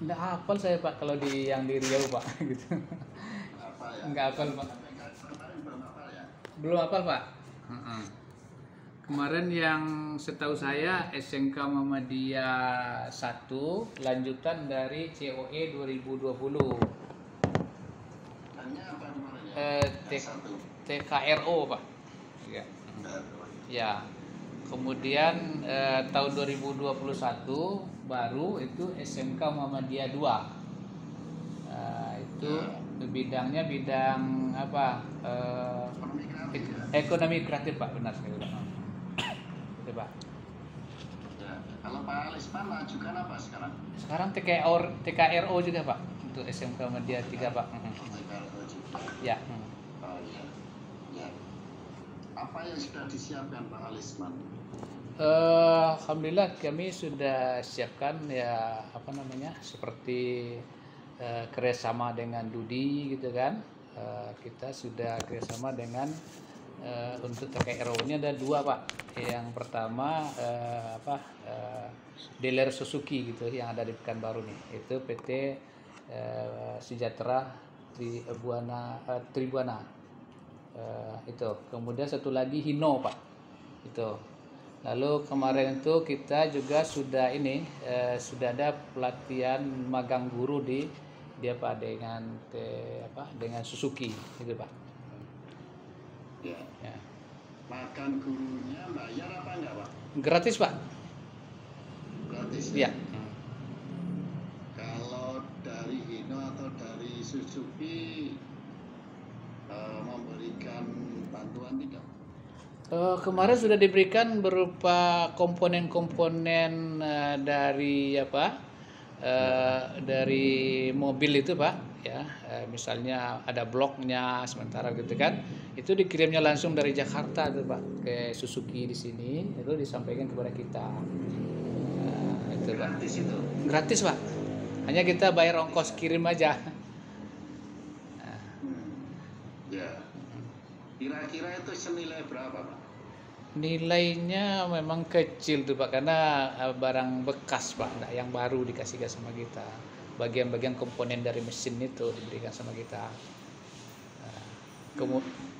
Nggak hafal saya Pak kalau di yang di Riau Pak gitu. Apa ya? Nggak hafal Pak. Kemarin belum apa ya? Belum hafal Pak. Heeh. Kemarin yang setahu saya SMK Muhammadiyah 1 lanjutan dari COE 2020. Hanya apa kemarin ya? T- Satu. TKRO Pak. Ya. Ya. Kemudian tahun 2021 baru itu SMK Muhammadiyah 2. Itu bidangnya bidang apa? Ekonomi kreatif Pak, benar sekali Pak. Itu Pak. Ya. Kalau Pak Alisman lanjutkan apa sekarang? Sekarang TKRO juga Pak untuk SMK Muhammadiyah 3 Pak. TKRO juga. Ya. Oh iya. Ya. Apa yang sudah disiapkan Pak Alisman? Alhamdulillah kami sudah siapkan ya apa namanya seperti kerjasama dengan Dudi gitu kan. Kita sudah kerjasama dengan untuk TKRO ini ada 2 Pak. Yang pertama dealer Suzuki gitu yang ada di Pekanbaru nih, itu PT Sejahtera Tribuana. Itu kemudian satu lagi Hino Pak itu. Lalu kemarin itu kita juga sudah sudah ada pelatihan magang guru dia Pak dengan Suzuki gitu Pak. Ya. Ya. Makan gurunya bayar apa enggak Pak? Gratis Pak. Gratis Ya. Kalau dari Hino atau dari Suzuki memberikan bantuan tidak? Kemarin sudah diberikan berupa komponen-komponen dari mobil itu Pak ya, misalnya ada bloknya sementara gitu kan, itu dikirimnya langsung dari Jakarta tuh Pak ke Suzuki di sini, itu disampaikan kepada kita. Itu Pak. Gratis itu? Gratis Pak, hanya kita bayar ongkos kirim aja. Ya. Kira-kira itu senilai berapa Pak? Nilainya memang kecil tuh Pak, karena barang bekas Pak, enggak yang baru dikasihkan sama kita. Bagian-bagian komponen dari mesin itu diberikan sama kita.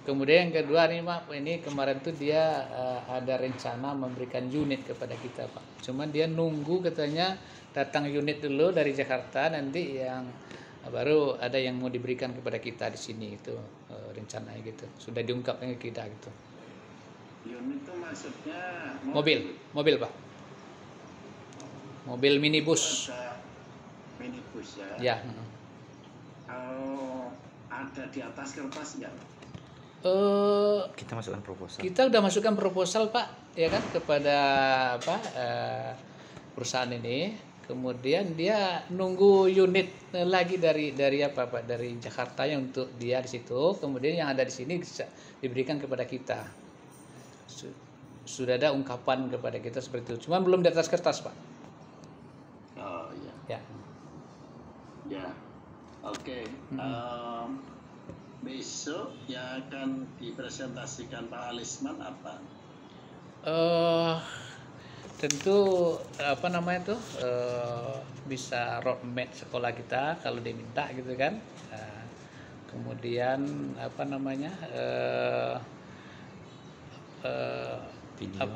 Kemudian yang kedua nih Pak, ini kemarin tuh dia ada rencana memberikan unit kepada kita Pak. Cuman dia nunggu katanya datang unit dulu dari Jakarta, nanti yang baru ada yang mau diberikan kepada kita di sini itu rencananya gitu. Sudah diungkapkan ke kita gitu. Unit itu maksudnya Mobil Pak. Mobil minibus. Ada minibus ya. Ya. Kalau ada di atas kertas enggak? Kita masukkan proposal. Kita udah masukkan proposal Pak, ya kan, kepada perusahaan ini. Kemudian dia nunggu unit lagi dari apa Pak, dari Jakarta yang untuk dia di situ. Kemudian yang ada di sini bisa diberikan kepada kita. Sudah ada ungkapan kepada kita seperti itu. Cuma belum di atas kertas Pak. Oh iya. Ya. Ya. Oke. Besok yang akan dipresentasikan Pak Alisman apa? Tentu apa namanya tuh bisa roadmap sekolah kita kalau diminta gitu kan. Kemudian apa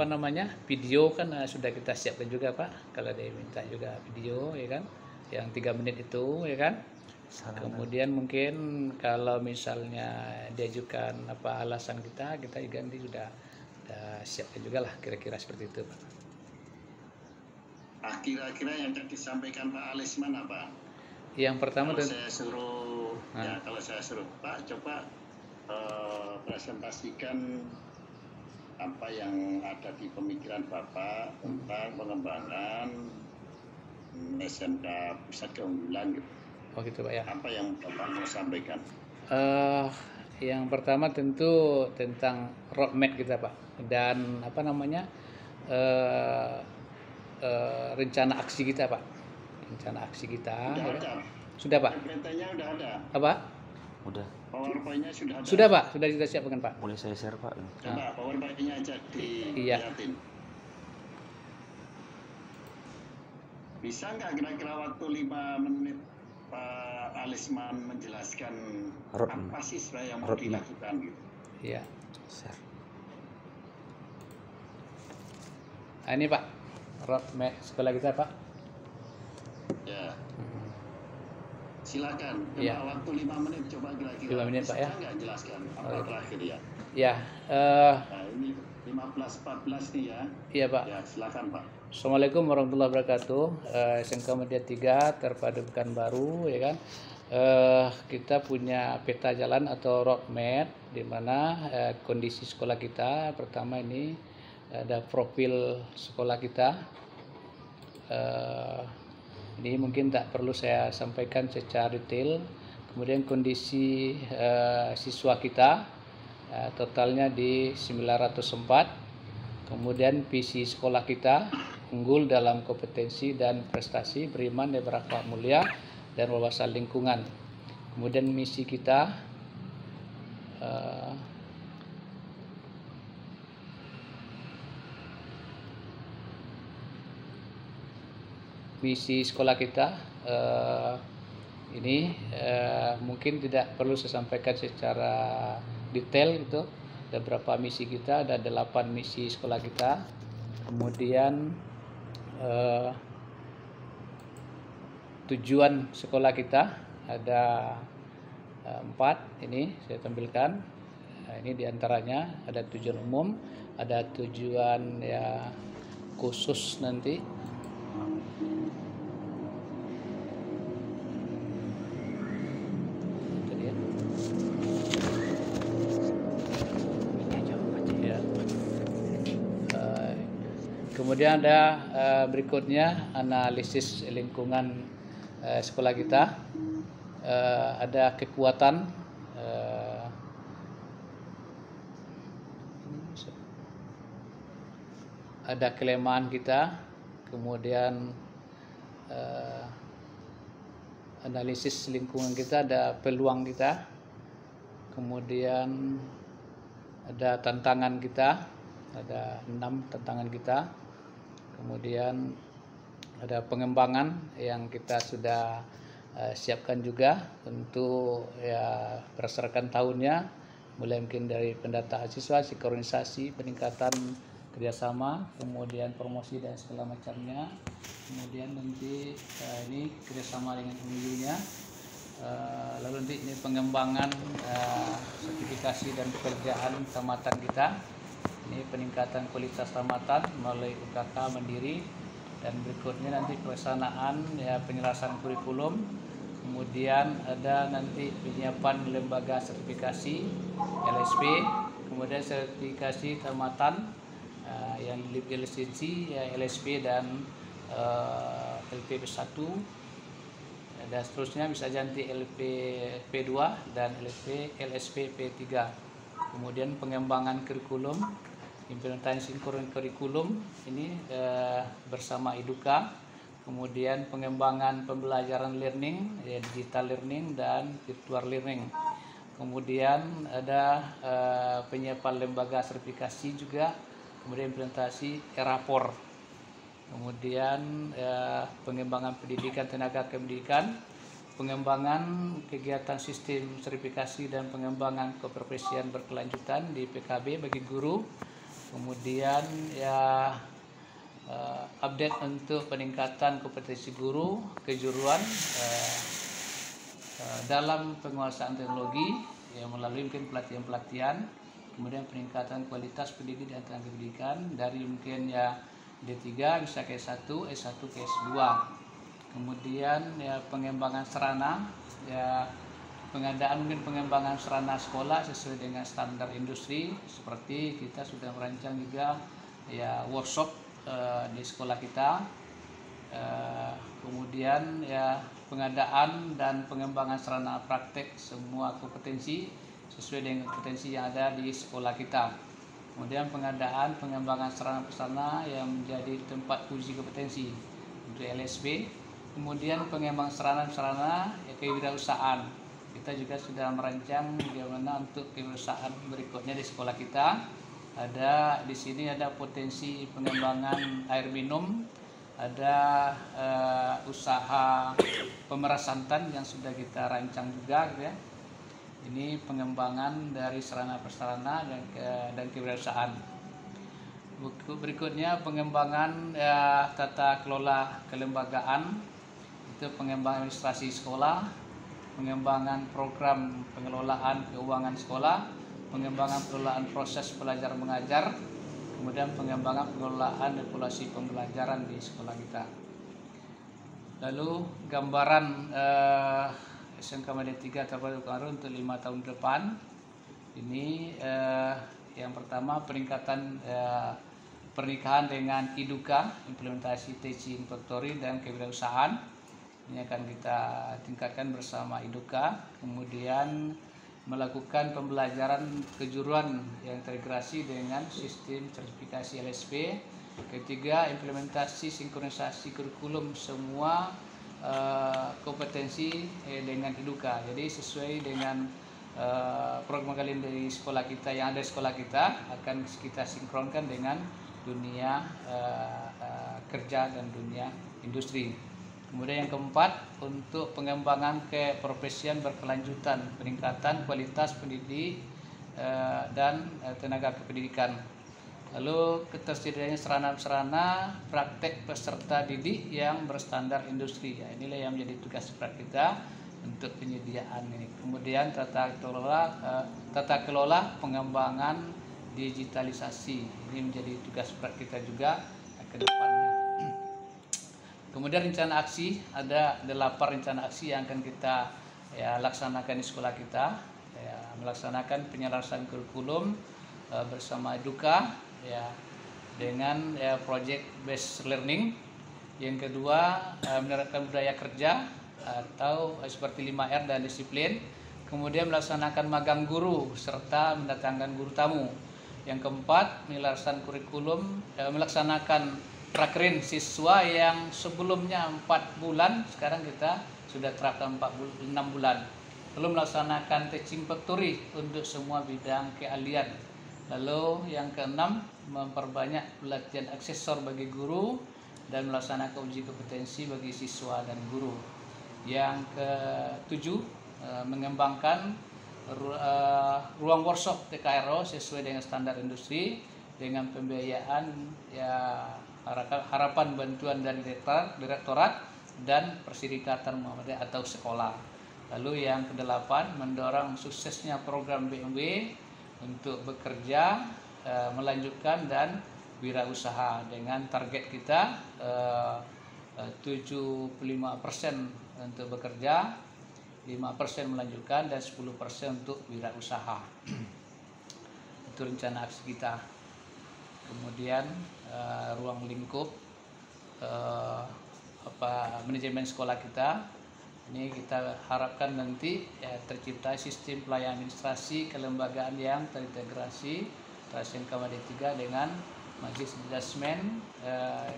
namanya video kan sudah kita siapkan juga Pak, kalau dia minta juga video ya kan, yang 3 menit itu ya kan. Kemudian mungkin kalau misalnya diajukan apa alasan kita juga nanti sudah siapkan juga lah kira-kira seperti itu Pak. Kira-kira yang akan disampaikan Pak Alisman apa? Yang pertama kalau saya suruh Pak coba presentasikan apa yang ada di pemikiran Bapak tentang pengembangan SMK Pusat Keunggulan gitu. Oh gitu Pak ya. Apa yang Bapak mau sampaikan? Yang pertama tentu tentang roadmap kita Pak, dan apa namanya rencana aksi kita Pak. Rencana aksi kita. Sudah Pak. PPT-nya udah ada. Apa? Udah. PowerPoint-nya sudah ada. Sudah Pak, sudah kita siapkan Pak. Boleh saya share Pak? Coba PowerPoint-nya aja dilihatin. Bisa nggak kira-kira waktu 5 menit Pak Lisman menjelaskan Roadmap. apa sih sebenarnya yang mau Roadmap. dilakukan gitu. Ya. Share. Nah, ini Pak, roadmap sekolah kita Pak. Ya. Silakan. Coba Ya. waktu 5 menit coba kira-kira. 5 menit, Pak, ya. Bisa nggak jelaskan apa Oke. terakhir ya? Ya, Nah, ini 15-14 nih ya. iya Pak. Ya, silakan Pak. Assalamualaikum warahmatullahi wabarakatuh. SMK Media 3 terpadu Pekanbaru, ya kan. Kita punya peta jalan atau roadmap di mana kondisi sekolah kita. Pertama ini ada profil sekolah kita. Ini mungkin tak perlu saya sampaikan secara detail. Kemudian kondisi siswa kita totalnya di 904. Kemudian visi sekolah kita unggul dalam kompetensi dan prestasi, beriman dan berakhlak mulia dan wawasan lingkungan. Kemudian misi kita misi sekolah kita ini mungkin tidak perlu saya sampaikan secara detail gitu. Ada berapa misi kita, ada 8 misi sekolah kita. Kemudian tujuan sekolah kita ada 4, ini saya tampilkan. Nah, ini diantaranya ada tujuan umum, ada tujuan ya khusus nanti. Itu dia. Ya. Kemudian ada berikutnya analisis lingkungan sekolah kita. Ada kekuatan, ada kelemahan kita, kemudian analisis lingkungan kita, ada peluang kita, kemudian ada tantangan kita, ada 6 tantangan kita, kemudian ada pengembangan yang kita sudah siapkan juga untuk ya berdasarkan tahunnya, mulai mungkin dari pendataan siswa, sinkronisasi, peningkatan kerjasama, kemudian promosi dan segala macamnya, kemudian nanti ini kerjasama dengan pemilunya, lalu nanti ini pengembangan sertifikasi dan pekerjaan tamatan kita, ini peningkatan kualitas tamatan melalui UKK mandiri, dan berikutnya nanti pelaksanaan ya penyelesaian kurikulum, kemudian ada nanti penyiapan lembaga sertifikasi LSP, kemudian sertifikasi tamatan yang lisensi ya LSP dan LPP1, dan seterusnya bisa nanti LPP2 dan LSP P3. Kemudian pengembangan kurikulum, implementasi kurikulum ini bersama Eduka, kemudian pengembangan pembelajaran learning, ya, digital learning dan virtual learning. Kemudian ada penyiapan lembaga sertifikasi juga, kemudian implementasi e-rapor, kemudian pengembangan pendidikan tenaga kependidikan, pengembangan kegiatan sistem sertifikasi dan pengembangan keprofesian berkelanjutan di PKB bagi guru, kemudian ya update untuk peningkatan kompetensi guru, kejuruan dalam penguasaan teknologi yang melalui mungkin pelatihan-pelatihan, kemudian peningkatan kualitas pendidik dan tenaga pendidikan dari mungkin ya D3 bisa ke S1, S1 ke S2. Kemudian ya pengembangan sarana, ya pengadaan mungkin pengembangan sarana sekolah sesuai dengan standar industri, seperti kita sudah merancang juga ya workshop di sekolah kita. Kemudian ya pengadaan dan pengembangan sarana praktek semua kompetensi sesuai dengan kompetensi yang ada di sekolah kita. Kemudian pengadaan pengembangan sarana-prasarana yang menjadi tempat uji kompetensi untuk LSP. Kemudian pengembangan sarana-prasarana kewirausahaan. Kita juga sudah merancang bagaimana untuk kewirausahaan berikutnya di sekolah kita. Ada di sini ada potensi pengembangan air minum, ada usaha pemeras santan yang sudah kita rancang juga gitu ya. Ini pengembangan dari sarana prasarana dan kewirausahaan. Berikutnya pengembangan tata kelola kelembagaan, itu pengembangan administrasi sekolah, pengembangan program pengelolaan keuangan sekolah, pengembangan pengelolaan proses belajar mengajar, kemudian pengembangan pengelolaan evaluasi pembelajaran di sekolah kita. Lalu gambaran SMK Media 3 terpadu untuk 5 tahun ke depan. Ini yang pertama peningkatan pernikahan dengan IDUKA, implementasi teaching factory dan kewirausahaan. Ini akan kita tingkatkan bersama IDUKA. Kemudian melakukan pembelajaran kejuruan yang terintegrasi dengan sistem sertifikasi LSP. Ketiga, implementasi sinkronisasi kurikulum semua kompetensi dengan IDUKA. Jadi sesuai dengan program kalian dari sekolah kita yang ada di sekolah kita akan kita sinkronkan dengan dunia kerja dan dunia industri. Kemudian yang keempat, untuk pengembangan keprofesian berkelanjutan, peningkatan kualitas pendidik dan tenaga kependidikan. Lalu ketersediaannya sarana-sarana praktek peserta didik yang berstandar industri. Ya, inilah yang menjadi tugas berat kita untuk penyediaan ini. Kemudian tata kelola pengembangan digitalisasi. Ini menjadi tugas berat kita juga ke depannya. Kemudian rencana aksi, ada 8 rencana aksi yang akan kita laksanakan di sekolah kita. Melaksanakan penyelesaian kurikulum bersama IDUKA dengan project based learning. Yang kedua, menerapkan budaya kerja atau seperti 5R dan disiplin. Kemudian melaksanakan magang guru serta mendatangkan guru tamu. Yang keempat, menyelesaikan kurikulum, melaksanakan prakerin siswa yang sebelumnya 4 bulan, sekarang kita sudah terapkan 6 bulan. Lalu melaksanakan teaching factory untuk semua bidang keahlian. Lalu yang keenam, memperbanyak pelatihan aksesor bagi guru dan melaksanakan uji kompetensi bagi siswa dan guru. Yang ketujuh, mengembangkan ruang workshop TKRO sesuai dengan standar industri dengan pembiayaan harapan bantuan dari direktorat dan perserikatan Muhammadiyah atau sekolah. Lalu yang kedelapan, mendorong suksesnya program BMW untuk bekerja, melanjutkan dan wirausaha dengan target kita 75% untuk bekerja, 5% melanjutkan dan 10% untuk wirausaha. Itu rencana aksi kita. Kemudian ruang lingkup manajemen sekolah kita. Ini kita harapkan nanti tercipta sistem pelayanan administrasi kelembagaan yang terintegrasi SMK Media 3 dengan Majelis Didasmen,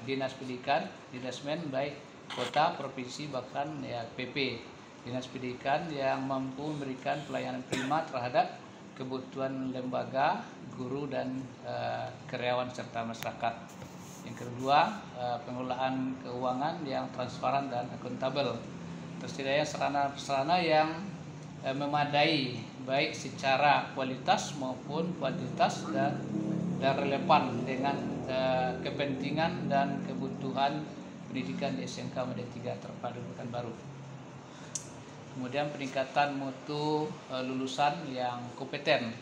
Dinas Pendidikan, Didasmen baik kota, provinsi bahkan PP. Dinas Pendidikan yang mampu memberikan pelayanan prima terhadap kebutuhan lembaga, guru dan karyawan serta masyarakat. Yang kedua, pengelolaan keuangan yang transparan dan akuntabel. Tersedianya sarana-sarana yang memadai baik secara kualitas maupun kuantitas dan relevan dengan kepentingan dan kebutuhan pendidikan di SMK Media 3 Terpadu Pekanbaru. Kemudian peningkatan mutu lulusan yang kompeten.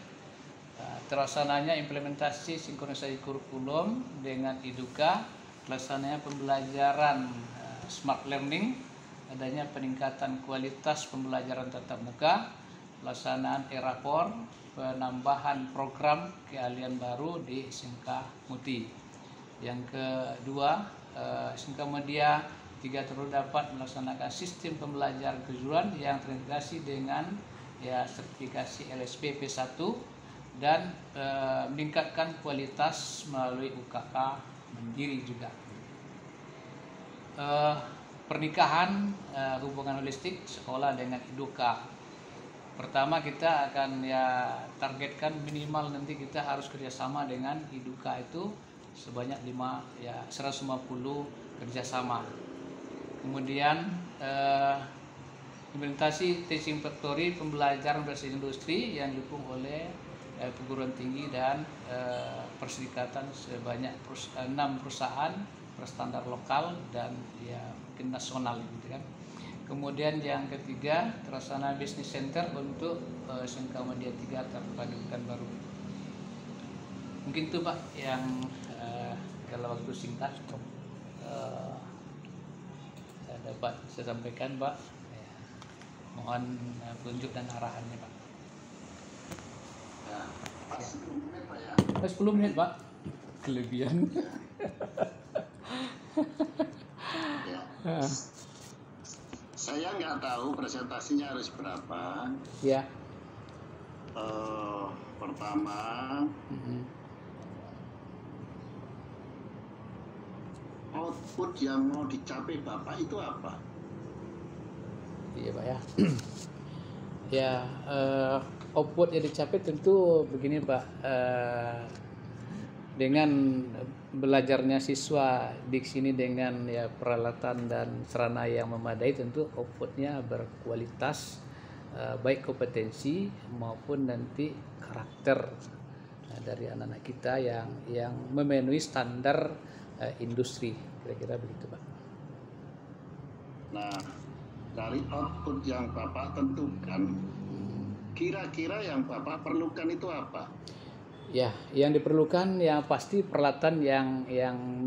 Terlaksananya implementasi sinkronisasi kurikulum dengan IDUKA, terlaksananya pembelajaran smart learning, adanya peningkatan kualitas pembelajaran tatap muka, pelaksanaan e-rapor, penambahan program keahlian baru di SMK Muti. Yang kedua, SMK Media 3 terus dapat melaksanakan sistem pembelajaran kejuruan yang terintegrasi dengan sertifikasi LSP P1 dan meningkatkan kualitas melalui UKK mandiri juga. Pernikahan hubungan holistik sekolah dengan IDUKA. Pertama kita akan targetkan minimal nanti kita harus kerjasama dengan IDUKA itu sebanyak 150 kerjasama. Kemudian implementasi teaching factory, pembelajaran berbasis industri yang didukung oleh perguruan tinggi dan perserikatan sebanyak 6 perusahaan berstandar lokal dan ya mungkin nasional gitu kan. Kemudian yang ketiga, terlaksana business center untuk SMK Media 3 terpadu Pekanbaru. Mungkin itu Pak yang dalam waktu singkat saya dapat saya sampaikan Pak. Ya, mohon petunjuk dan arahannya Pak. Ya, pas 10 menit Pak ya. 10 menit Pak. Kelebihan. Ya. Saya nggak tahu presentasinya harus berapa. Ya. Pertama, output yang mau dicapai Bapak itu apa? Iya Pak ya. Ya, output yang dicapai tentu begini Pak. Dengan belajarnya siswa di sini dengan ya peralatan dan sarana yang memadai, tentu outputnya berkualitas, baik kompetensi maupun nanti karakter dari anak-anak kita yang memenuhi standar industri, kira-kira begitu Pak. Nah, dari output yang Bapak tentukan, kira-kira yang Bapak perlukan itu apa? Ya, yang diperlukan yang pasti peralatan yang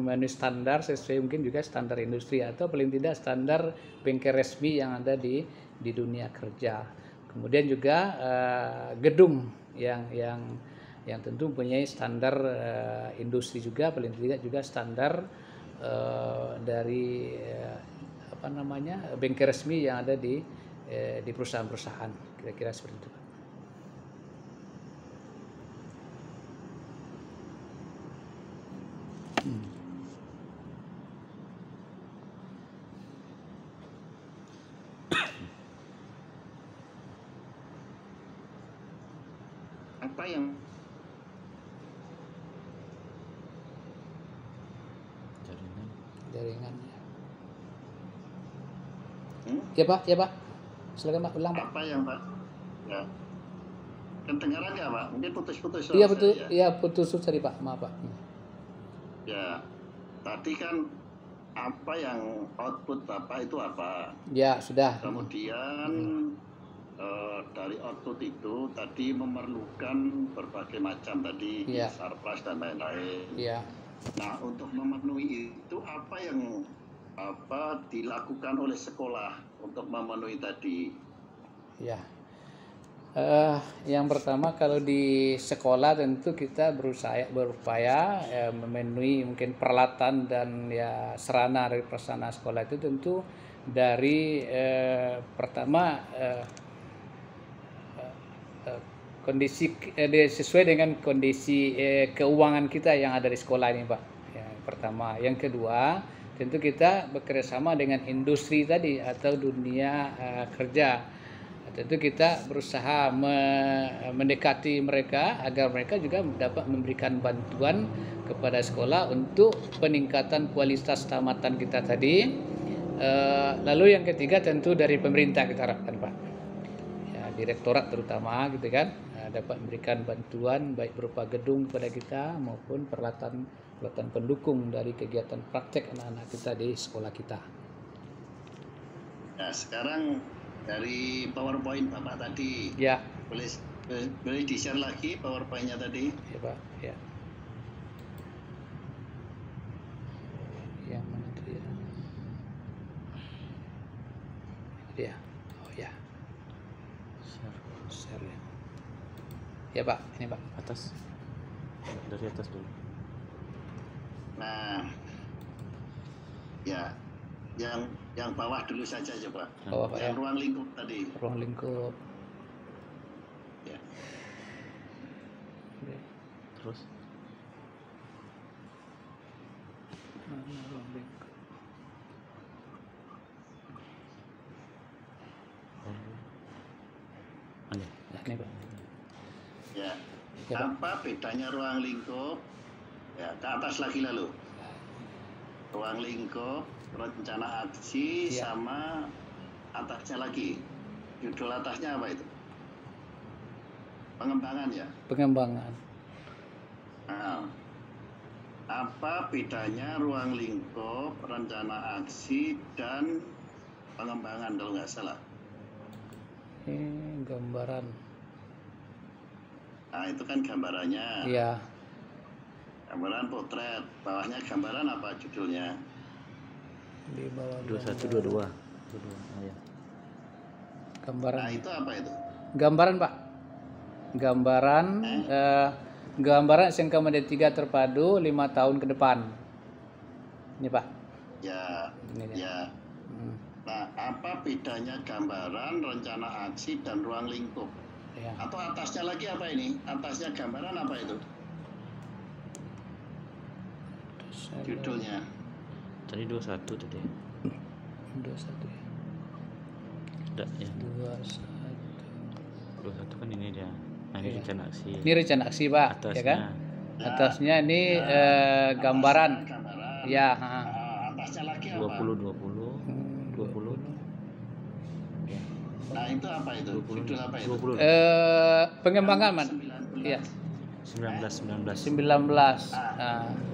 memenuhi standar sesuai mungkin juga standar industri atau paling tidak standar bengkel resmi yang ada di dunia kerja. Kemudian juga gedung yang tentu mempunyai standar industri juga, paling tidak juga standar dari bengkel resmi yang ada di perusahaan-perusahaan, kira-kira seperti itu. Apa yang jaringan ya Pak, silakan Pak, ulang Pak. Apa yang Pak? Ya. Kedengaran nggak Pak? Mungkin putus-putus. Iya betul, ya putus tadi Pak, maaf Pak. Ya, tadi kan apa yang output Bapak itu apa? Ya sudah. Kemudian dari output itu tadi memerlukan berbagai macam tadi, surplus dan lain-lain. Iya. Nah, untuk memenuhi itu apa yang dilakukan oleh sekolah untuk memenuhi tadi? Ya. Yang pertama kalau di sekolah tentu kita berupaya memenuhi mungkin peralatan dan ya sarana dari prasarana sekolah itu tentu dari pertama kondisi sesuai dengan kondisi keuangan kita yang ada di sekolah ini Pak. Yang pertama, yang kedua tentu kita bekerjasama dengan industri tadi atau dunia kerja. Tentu kita berusaha mendekati mereka agar mereka juga dapat memberikan bantuan kepada sekolah untuk peningkatan kualitas tamatan kita tadi. Lalu yang ketiga tentu dari pemerintah kita harapkan Pak, ya, direktorat terutama gitu kan, dapat memberikan bantuan baik berupa gedung kepada kita maupun peralatan pendukung dari kegiatan praktek anak-anak kita di sekolah kita. Nah, sekarang dari PowerPoint Bapak tadi, ya, boleh di-share lagi PowerPoint-nya tadi? Ya Pak, ya. Yang mana itu ya? Ya, oh ya. Share ya. Ya Pak, ini Pak. Atas. Dari atas dulu. Nah, ya, yang bawah dulu saja coba. Bawah Pak ya. Ruang lingkup tadi. Ruang lingkup. Ya. Terus. Ruang lingkup. Ya, ini Pak. Ya. Ya, Pak. Apa bedanya ruang lingkup Ya, ke atas lagi lalu. Ruang lingkup, rencana aksi, Ya. sama atasnya lagi. Judul atasnya apa itu? Pengembangan ya. Pengembangan. Nah, apa bedanya ruang lingkup, rencana aksi, dan pengembangan kalau nggak salah? Ini gambaran. Nah, itu kan gambarannya. Ya, Gambaran potret. Bawahnya gambaran apa judulnya? di bawah 21 22. 22. Oh, ya. gambaran. Nah, itu apa itu? Gambaran, Pak. Gambaran gambaran SMK Media 3 terpadu 5 tahun ke depan. Ini, Pak. Ya, Ini dia. ya. Hmm, Nah, apa bedanya gambaran, rencana aksi, dan ruang lingkup? ya. Atau atasnya lagi apa ini? Atasnya gambaran apa itu? Judulnya. Tadi 21 tadi. 21 ya. Ada ya. 21. 21 kan ini dia. Nah, ini Iya. rencana aksi. Ini rencana aksi, Pak, Atasnya. ya kan? Ya, Atasnya ini atasnya gambaran. gambaran. Ya, Nah, atasnya lagi apa? 20 20 20. Ya. Nah, itu apa itu? 20. Judul apa itu? 20. pengembangan, Man. 19. Iya, 19 19. 19.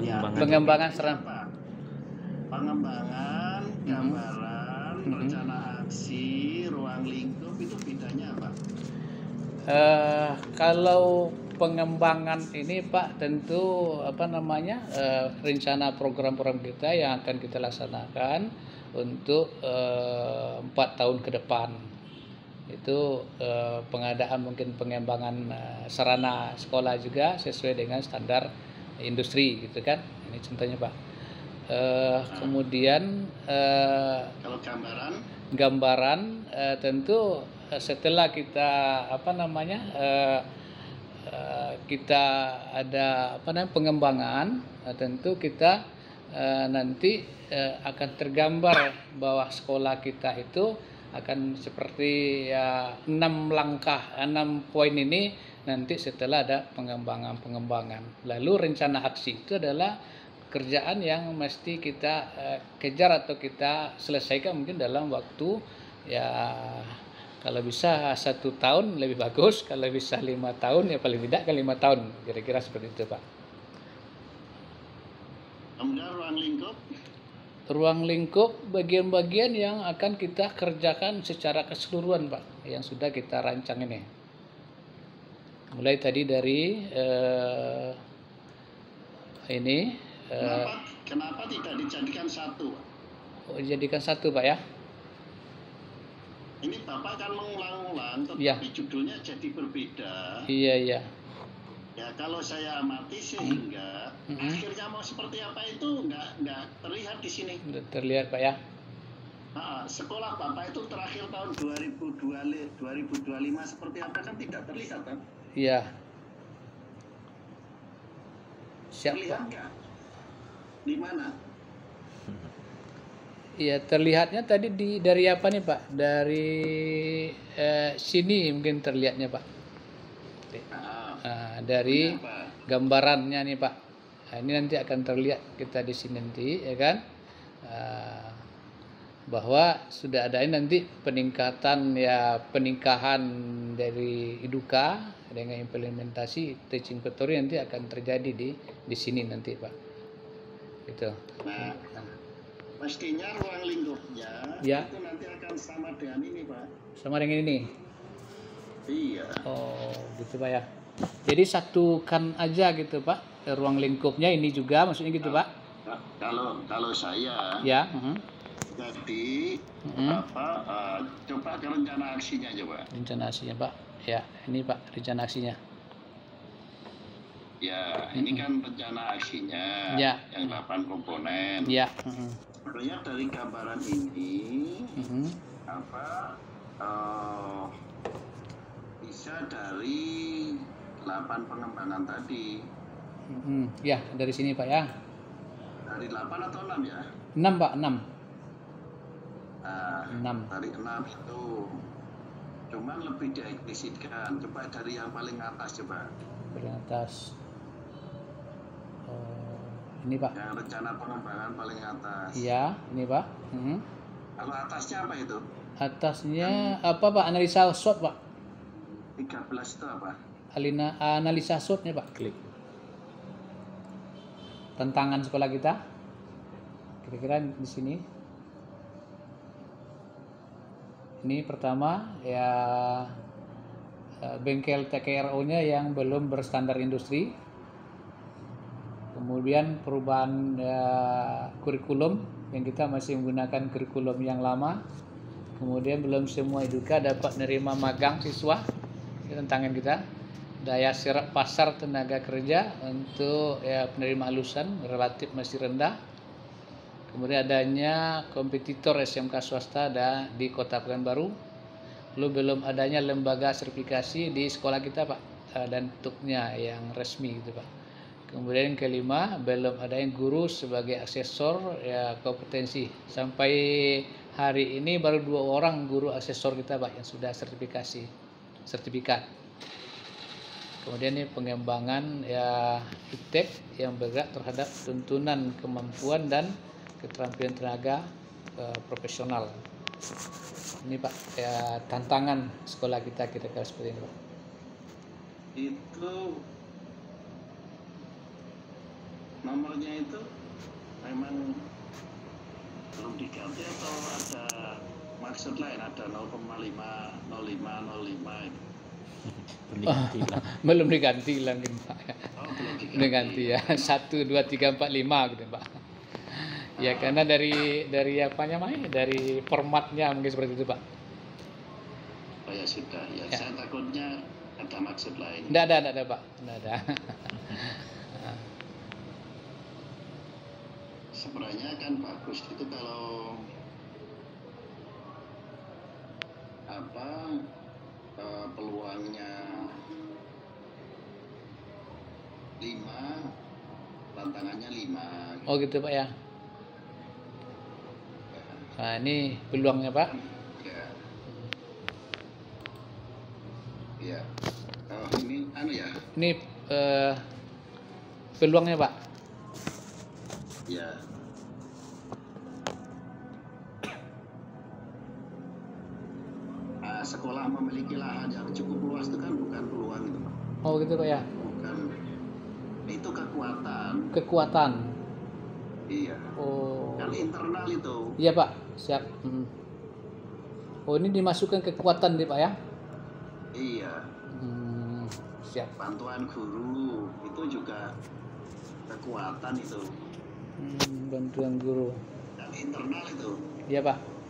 Ya, Pengembangan itu serang. apa? Pengembangan, gambaran, rencana aksi, ruang lingkup, itu bedanya apa? Kalau pengembangan ini, Pak, tentu rencana program-program kita yang akan kita laksanakan untuk 4 tahun ke depan. Itu pengadaan mungkin pengembangan sarana sekolah juga sesuai dengan standar industri gitu kan. Ini contohnya, Pak. Kemudian Kalau gambaran tentu setelah kita kita ada pengembangan, tentu kita nanti akan tergambar bahwa sekolah kita itu akan seperti 6 langkah, 6 poin ini nanti setelah ada pengembangan. Lalu rencana aksi itu adalah kerjaan yang mesti kita kejar atau kita selesaikan mungkin dalam waktu ya, kalau bisa 1 tahun lebih bagus, kalau bisa 5 tahun ya paling tidak kan 5 tahun, kira-kira seperti itu, Pak. kemudian Ruang lingkup bagian-bagian yang akan kita kerjakan secara keseluruhan, Pak, yang sudah kita rancang ini. Mulai tadi dari ini kenapa tidak dijadikan satu? jadikan satu, Pak, ya. Ini Bapak kan mengulang-ulang, tetapi Ya. judulnya jadi berbeda. Iya. Ya, kalau saya amati sehingga akhirnya mau seperti apa itu nggak terlihat di sini. Sudah terlihat, Pak, ya. Sekolah Bapak itu terakhir tahun 2025 seperti apa kan tidak terlihat kan? Iya. Siap, Terlihat Pak. nggak? Di mana? Iya, terlihatnya tadi dari apa nih, Pak? Dari sini mungkin terlihatnya, Pak. Dari Apa? gambarannya nih, Pak. Nah, ini nanti akan terlihat kita di sini nanti, ya kan? Bahwa sudah ada ini nanti peningkahan dari Iduka dengan implementasi teaching factory nanti akan terjadi di sini nanti, Pak. Itu. Nah, mestinya ruang lingkupnya Ya. itu nanti akan sama dengan ini, Pak. Sama dengan ini. Iya. Oh, gitu, Pak, ya. Jadi satukan aja gitu, Pak. Ruang lingkupnya ini juga maksudnya gitu, Pak. Kalau saya Ya. jadi coba ke rencana aksinya coba. Rencana aksinya, Pak. Ya, ini, Pak, rencana aksinya. Ya, ini kan rencana aksinya Ya. yang 8 komponen. Ya. Sebenarnya dari gambaran ini bisa dari 8 pengembangan tadi. Ya, dari sini, Pak, ya. Dari 8 atau 6 ya? 6, Pak, 6. 6. Dari 6 itu cuman lebih dieksplisitkan. Coba dari yang paling atas coba. Paling atas. Ini Pak. Yang rencana pengembangan paling atas. Iya, ini Pak. Kalau atasnya apa itu? Atasnya apa Pak? Analisa SWOT Pak. 13 itu apa? Analisa SWOT-nya Pak. Klik. Tantangan sekolah kita. Kira-kira di sini. Ini pertama ya bengkel TKRO-nya yang belum berstandar industri. Kemudian perubahan kurikulum yang kita masih menggunakan kurikulum yang lama. Kemudian belum semua eduka dapat menerima magang siswa. Ini tantangan kita. Daya serap pasar tenaga kerja untuk penerima lulusan relatif masih rendah. Kemudian adanya kompetitor SMK swasta di Kota Pekanbaru. Lalu belum adanya lembaga sertifikasi di sekolah kita Pak, dan bentuknya yang resmi gitu Pak. Kemudian yang kelima, belum ada yang guru sebagai asesor kompetensi. Sampai hari ini baru 2 orang guru asesor kita Pak yang sudah sertifikat. Kemudian ini pengembangan iptek yang bergerak terhadap tuntunan kemampuan dan keterampilan tenaga profesional. Ini Pak tantangan sekolah kita kira-kira seperti ini Pak. Itu nomornya itu memang belum diganti atau ada maksud lain, ada 0,5, 05, 05 itu. Belum diganti lagi Pak. Oh, belum Diganti ya 1, 2, 3, 4, 5 gitu Pak. Ya karena dari apa namanya, dari formatnya mungkin seperti itu Pak. Oh ya sudah ya. Saya takutnya ada maksud lain. Tidak ada Pak, tidak ada. Sebenarnya kan bagus itu kalau peluangnya 5, tantangannya 5. Oh gitu Pak ya. Nah ini peluangnya Pak. Ya. Oh, ini ya. Ini peluangnya Pak. Ya. Sekolah memiliki lahan yang cukup luas itu kan bukan peluang itu Pak. Oh gitu Pak ya. Bukan. Itu kekuatan. Kekuatan. Iya. Oh. Kan internal itu. Iya Pak, siap. Oh ini dimasukkan kekuatan nih Pak ya? Iya. Siap. Bantuan guru itu juga kekuatan itu. Bantuan guru. Dan internal itu. Iya Pak.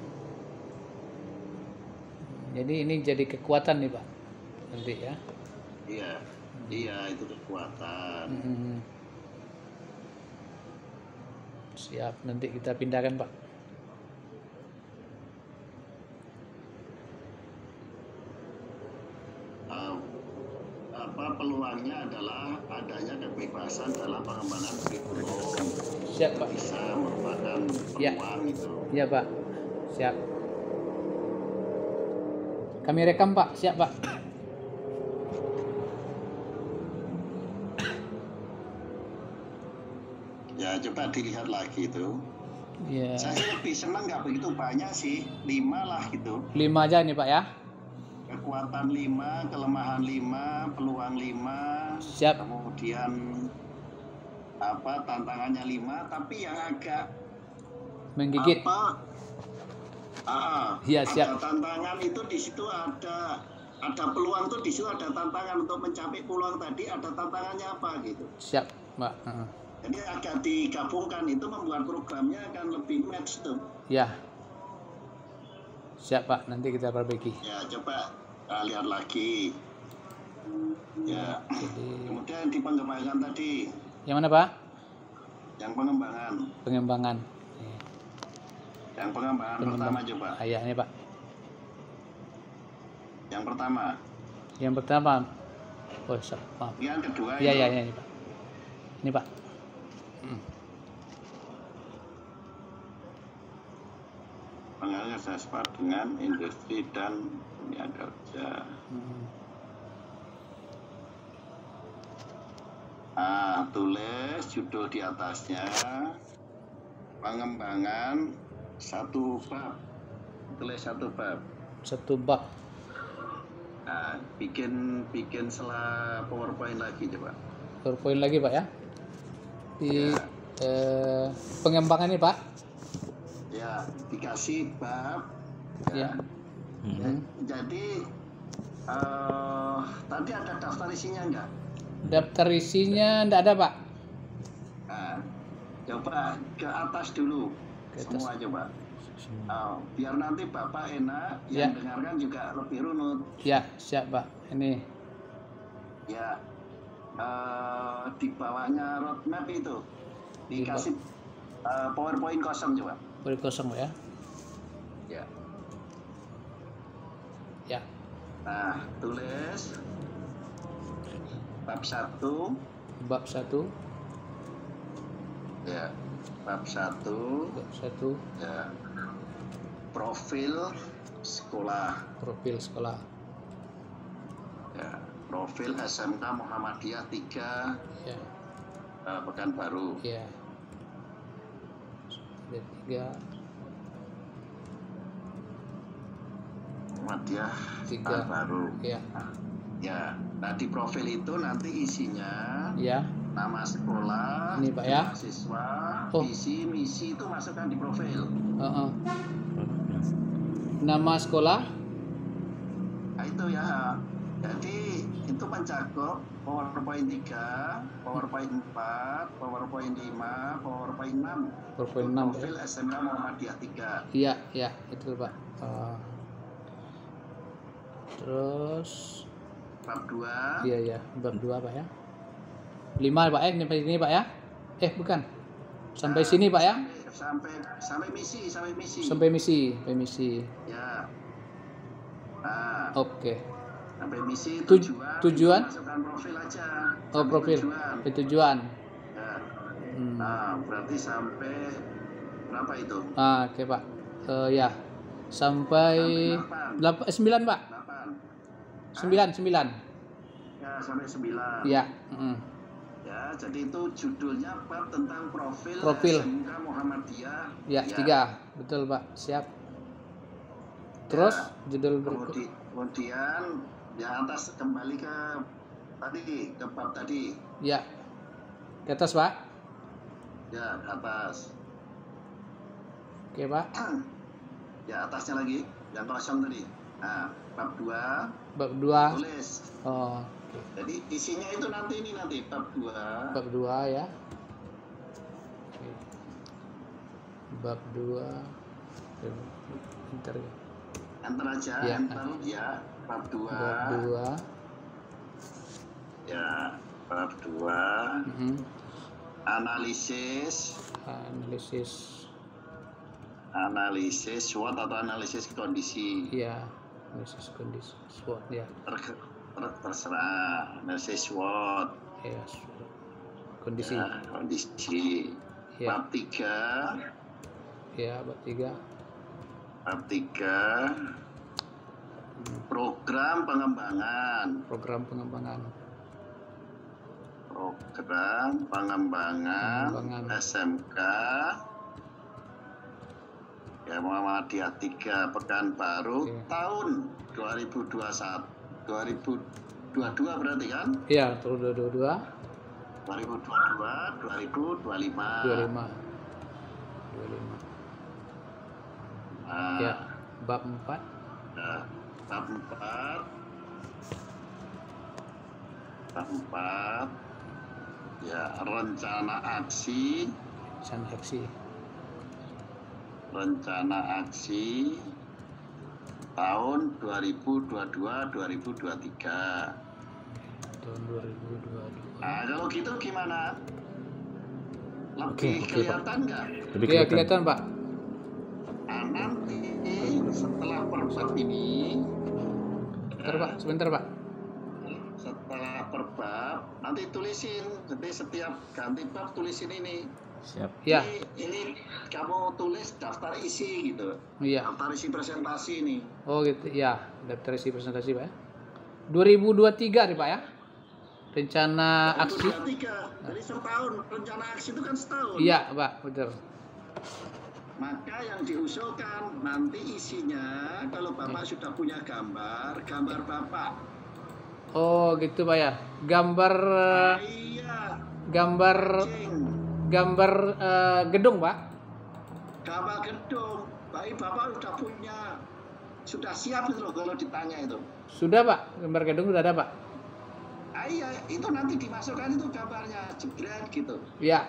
Jadi ini jadi kekuatan nih Pak, nanti ya? Iya, iya itu kekuatan. Siap, nanti kita pindahkan Pak. Peluangnya adalah adanya kebebasan dalam pengembangan kurikulum. Siap Pak. Bisa merupakan peluang itu. Iya Pak, siap. Kami rekam Pak, siap Pak. Ya coba dilihat lagi itu. Iya. Saya lebih senang nggak begitu banyak sih, 5 lah gitu. 5 aja nih Pak ya. Kekuatan 5, kelemahan 5, peluang 5. Siap. Kemudian tantangannya 5, tapi yang agak menggigit. Iya siap. Ada tantangan itu di situ ada peluang tuh di situ ada tantangan untuk mencapai peluang tadi, ada tantangannya apa gitu. Siap Mbak. Jadi agak digabungkan itu membuat programnya akan lebih match tuh. Ya. Siap Pak, nanti kita perbaiki. Ya coba lihat lagi. Ya. Kemudian di pengembangan tadi. Yang mana Pak? Yang pengembangan. Pengembangan. Yang pengembangan pertama coba. Iya ini Pak. Yang pertama. Yang pertama. Oh maaf. Yang kedua. Iya ini Pak. Ini Pak. Pengaruh sespat dengan industri dan dunia kerja. Tulis judul di atasnya pengembangan satu bab. Tulis satu bab. Satu bab. Nah, bikin PowerPoint lagi coba. PowerPoint lagi Pak ya. Di Ya. pengembangan ini Pak. Ya, dikasih bab. Ya. Jadi tadi ada daftar isinya enggak? Daftar isinya enggak ada Pak. Nah, coba ke atas dulu. Ke atas. Semua coba. Biar nanti Bapak enak, yang dengarkan juga lebih runut. Ya, siap Pak. Ini. Ya, di bawahnya roadmap itu dikasih PowerPoint kosong coba. PowerPoint kosong Pak ya. Ya. Ya. Nah, tulis bab 1. Bab 1. Ya, bab 1. Bab 1. Ya. Profil sekolah. Profil sekolah. Ya, profil SMK Muhammadiyah 3 Ya. Pekanbaru. Ya. Ada 3. Muhammadiyah 3. Pekanbaru. Ya. Ya, nah di profil itu nanti isinya Ya. nama sekolah, Ini, Pak, ya. mahasiswa, Oh. visi, misi itu masukkan di profil. Nama sekolah. Nah itu ya. Jadi itu mencakup PowerPoint 3, PowerPoint 4, PowerPoint 5, PowerPoint 6. PowerPoint 6 Profil ya. SMK Muhammadiyah 3. Iya, ya, itu Pak. Terus Bab 2. iya ya, bab 2 Pak ya. 5 Pak ya, ini Pak ya. Bukan. Sampai sini Pak ya. Sampai misi. Sampai misi. Ya. Nah, Oke. sampai misi Tujuan? masukkan profil aja. Oh, Sampai profil. Tujuan. Ya. Hmm. Nah, berarti sampai berapa itu? Oke Pak. Ya. Sampai 9 Pak. 8. 9. Ya, sampai 9. Ya. Ya, jadi itu judulnya bab tentang profil SMK Muhammadiyah. Ya, 3. Betul Pak. Siap. Terus judul berikut. Kemudian yang atas kembali ke bab tadi. Ya. Ke atas Pak. Ya, ke atas. Oke Pak. Ya, atasnya lagi yang kosong tadi. Nah, bab 2. Bab 2. Tulis. Oh. Jadi isinya itu nanti bab 2. Bab 2 ya. Oke. Bab 2. Bentar ya. Enter aja, Ya. enter ya. Bab 2. Bab 2. Ya, bab 2. Analisis SWOT atau analisis kondisi. Iya, analisis kondisi SWOT ya. Terserah, analisis SWOT. Ya, kondisi. Ya, kondisi. Ya. Bab 3. Ya, bab 3. Bab 3. Program pengembangan. Program pengembangan SMK ya Muhammadiyah 3 Pekanbaru tahun 2021 2022 berarti kan? Iya, tahun 2022 2025. Nah, Ya, bab 4. nah, bab 4 ya rencana aksi tahun 2022-2023. Tahun 2022. Nah, kalau gitu gimana? Lebih kelihatan nggak? Iya, kelihatan Pak. Nah, nanti setelah perbab ini, Sebentar Pak. setelah perbab nanti tulisin, jadi setiap ganti bab tulisin ini. Siap. Ya. Ini kamu tulis daftar isi gitu. Iya. Daftar isi presentasi ini. Oh gitu. Ya, daftar isi presentasi Pak ya. 2023 nih Pak ya. rencana aksi. 23. Jadi setahun, rencana aksi itu kan setahun. Iya, Pak, betul. Maka yang diusulkan nanti isinya, kalau Bapak sudah punya gambar, gambar Bapak. Oh, gitu Pak ya. Gambar Iya, gambar cing. gambar gedung, Pak. Gambar gedung. Bapak sudah punya, sudah siap itu loh kalau ditanya itu. Sudah, Pak. Gambar gedung sudah ada, Pak. Iya, itu nanti dimasukkan itu gambarnya, jebret gitu. Iya.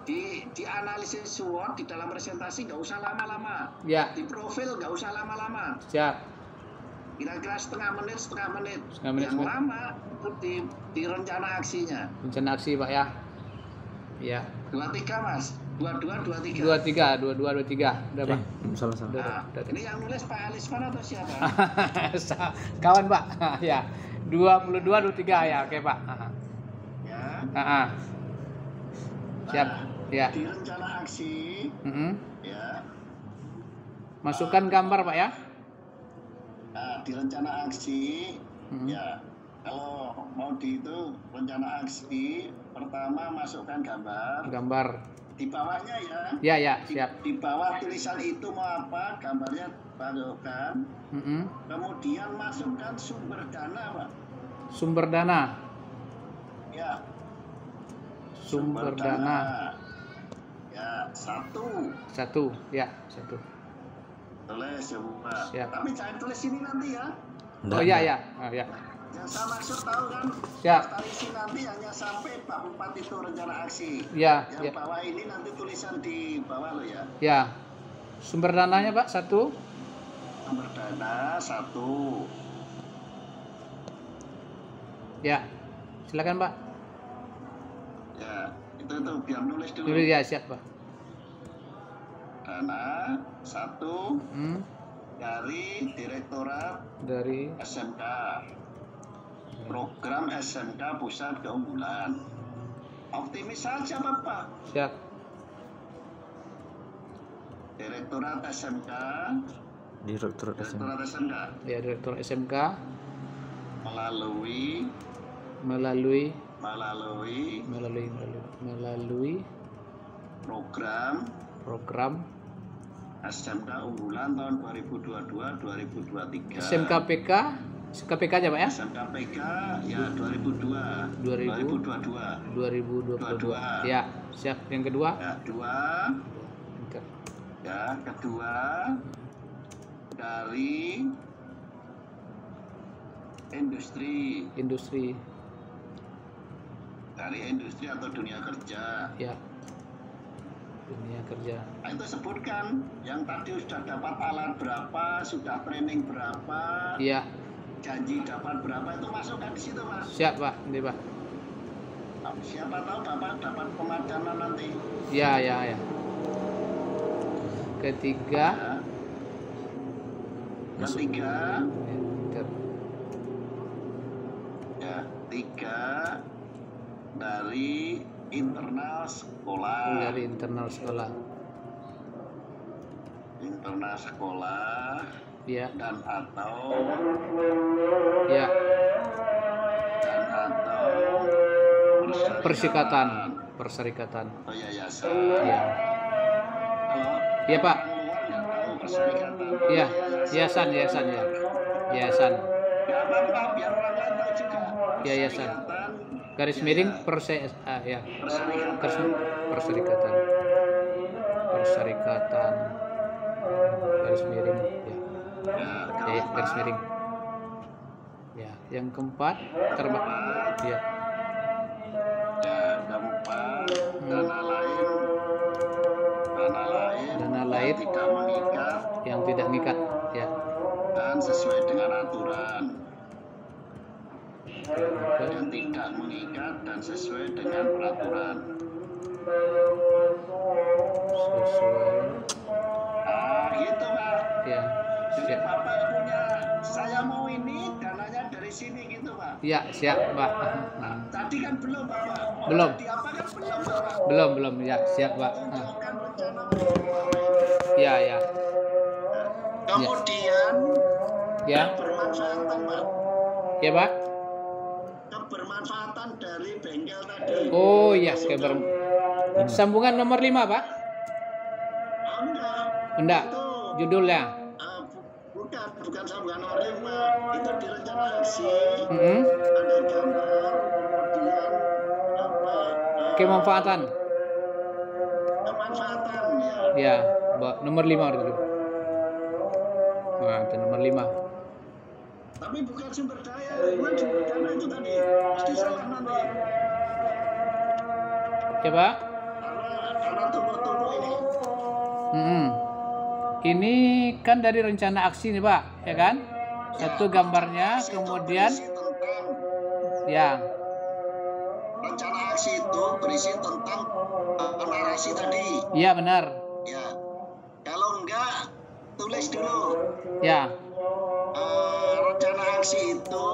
Di analisis SWOT di dalam presentasi nggak usah lama-lama. Ya, Di profil nggak usah lama-lama. siap. Kira-kira setengah menit. Setengah menit, Yang setengah- lama itu di rencana aksinya. Rencana aksi, Pak ya. Iya. 23 Mas. 22, 23. 23. Udah, Pak. Salah. Udah, Nah, udah. ini yang nulis Pak Alisman atau siapa? Kawan, Pak. Ya. 22 23 ya, oke, Pak. Ya. Siap. Nah, Ya. di rencana aksi, Mm-mm. ya. Masukkan gambar, Pak ya. Nah, di rencana aksi, Mm-mm. ya. Kalau mau di itu rencana aksi, pertama masukkan gambar. Gambar. Di bawahnya ya. Ya, ya, Di, siap. di bawah tulisan itu mau apa, gambarnya masukkan. Mm-mm. Kemudian masukkan sumber dana, Pak. Sumber dana. Ya. Sumber dana. Ya, satu. Satu. Ya, satu. Tulis coba. Siap. Tapi jangan tulis ini nanti ya. Oh iya, ya. Oh, ya. Yang saya maksud tahu kan? Siap. Daftar isi nanti hanya sampai bab 4 itu rencana aksi. Ya, Yang ya. bawah ini nanti tulisan di bawah lo ya. Ya. Sumber dananya, Pak, satu. Sumber dana satu. Ya. Silakan, Pak. Ya, itu biar nulis dulu. Dulu ya, siap, Pak. Dana satu Hmm. dari Direktorat Dari SMK. Program SMK Pusat Keunggulan. Optimis saja Bapak. siap. Direktorat SMK. Direktur SM. Direktorat SMK Ya, Direktur SMK melalui melalui program program SMK Unggulan tahun 2022-2023. SMKPK SKPK aja, Pak ya. SMKPK ya 2002 2022. 2022. Ya, siap. Yang kedua. Ya, kedua dari industri atau dunia kerja. Ya. Dunia kerja. Nah, itu sebutkan yang tadi sudah dapat alat berapa, sudah training berapa, Iya, janji dapat berapa, itu masukkan di situ Mas. siap, Pak. Ini, Pak. Siapa tahu Bapak dapat pemadanan nanti. Ya. Ketiga. Ya. Ketiga, Ya, ya, 3 dari internal sekolah. dari internal sekolah. Internal sekolah Ya. dan atau Ya. perserikatan Perserikatan. atau yayasan. Ya. Kalau Iya, Pak. orang luar nggak tahu perserikatan. Iya, yayasan ya. Yayasan. Nggak apa-apa, biar orang lain tahu juga. Yayasan. Perserikatan, Garis ya, miring ya. ya. Perserikatan. Perserikatan. Garis miring ya. Ya, Ya, garis miring. Ya, yang keempat terbang. Ya. Ya, keempat, dana lain Yang tidak mengikat ya. dan sesuai dengan aturan. Oke. Yang tidak mengikat dan sesuai dengan peraturan. Sesuai Gitu Pak. ya. Jadi Siap. Bapak punya, saya mau ini dananya dari sini gitu Pak. Ya, siap, Pak. Tadi kan belum Bapak. Belum. Di apa kan belum Bapak. Belum ya, siap, Pak. Untukkan rencana. Ya. Kemudian Ya. bermanfaatan Pak. Ya, Pak. kemanfaatan dari bengkel tadi. Oh iya, Skyber. Sambungan nomor 5, Pak? Enggak. Itu Judulnya. bukan sambungan nomor 5. Itu di rencana aksi. Mm-mm. Ada gambar, kemudian Kemanfaatan. kemanfaatan ya. Ya, nomor 5 itu. Nah, itu nomor 5. Tapi bukan sumber daya, bukan sumber dana itu tadi. Pasti salah nanti. Ya, Pak? Karena tunggu ini. Ini kan dari rencana aksi nih, Pak, ya kan? Satu gambarnya, kemudian ya. Rencana aksi itu berisi tentang narasi tadi. Iya, benar. Ya. Kalau enggak, tulis dulu. Ya. Rencana aksi itu